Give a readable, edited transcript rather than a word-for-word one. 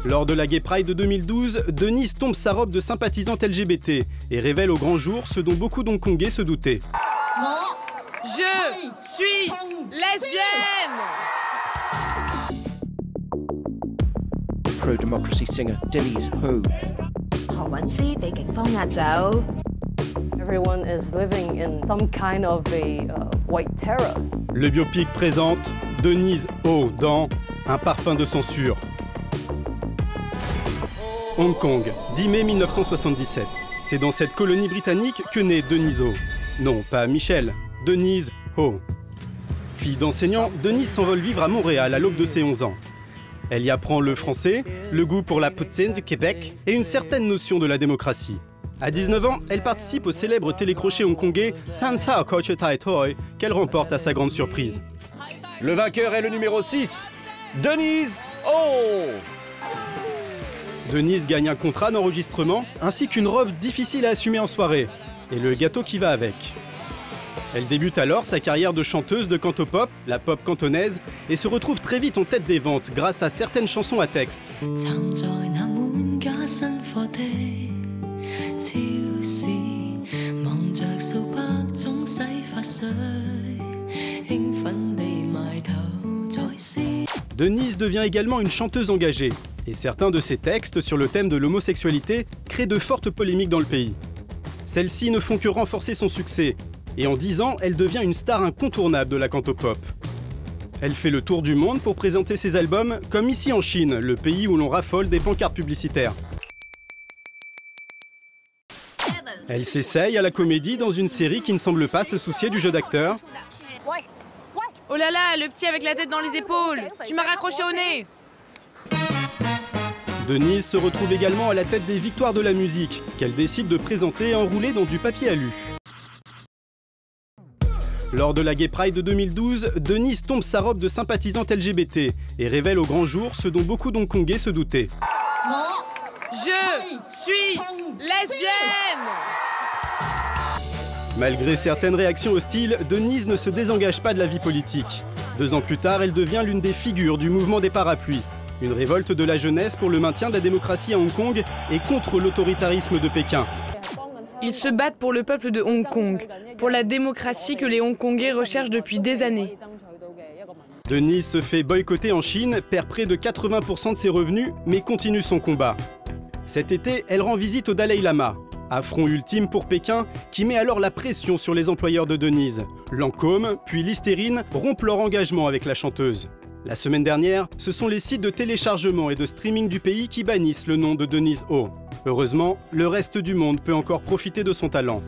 Lors de la Gay Pride de 2012, Denise tombe sa robe de sympathisante LGBT et révèle au grand jour ce dont beaucoup d'Hongkongais se doutaient. Je suis lesbienne. Pro-democracy singer Denise Ho. Everyone is living in some kind of a white terror. Le biopic présente Denise Ho dans Un parfum de censure. Hong Kong, 10 mai 1977. C'est dans cette colonie britannique que naît Denise Ho. Non, pas Michel, Denise Ho. Fille d'enseignant, Denise s'envole vivre à Montréal à l'aube de ses 11 ans. Elle y apprend le français, le goût pour la poutine du Québec et une certaine notion de la démocratie. À 19 ans, elle participe au célèbre télécrochet hongkongais Sansa Koche Tai Toi, qu'elle remporte à sa grande surprise. Le vainqueur est le numéro 6, Denise Ho. Denise gagne un contrat d'enregistrement ainsi qu'une robe difficile à assumer en soirée et le gâteau qui va avec. Elle débute alors sa carrière de chanteuse de cantopop, la pop cantonaise, et se retrouve très vite en tête des ventes grâce à certaines chansons à texte. Denise devient également une chanteuse engagée, et certains de ses textes sur le thème de l'homosexualité créent de fortes polémiques dans le pays. Celles-ci ne font que renforcer son succès, et en 10 ans, elle devient une star incontournable de la cantopop. Elle fait le tour du monde pour présenter ses albums, comme ici en Chine, le pays où l'on raffole des pancartes publicitaires. Elle s'essaye à la comédie dans une série qui ne semble pas se soucier du jeu d'acteur. Oh là là, le petit avec la tête dans les épaules. Tu m'as raccroché au nez. Denise se retrouve également à la tête des victoires de la musique, qu'elle décide de présenter enroulée dans du papier alu. Lors de la Gay Pride de 2012, Denise tombe sa robe de sympathisante LGBT et révèle au grand jour ce dont beaucoup d'Hongkongais se doutaient. Je suis lesbienne. Malgré certaines réactions hostiles, Denise ne se désengage pas de la vie politique. 2 ans plus tard, elle devient l'une des figures du mouvement des parapluies. Une révolte de la jeunesse pour le maintien de la démocratie à Hong Kong et contre l'autoritarisme de Pékin. Ils se battent pour le peuple de Hong Kong, pour la démocratie que les Hongkongais recherchent depuis des années. Denise se fait boycotter en Chine, perd près de 80% de ses revenus, mais continue son combat. Cet été, elle rend visite au Dalai Lama. Affront ultime pour Pékin, qui met alors la pression sur les employeurs de Denise. Lancôme, puis Listerine rompent leur engagement avec la chanteuse. La semaine dernière, ce sont les sites de téléchargement et de streaming du pays qui bannissent le nom de Denise Ho. Heureusement, le reste du monde peut encore profiter de son talent.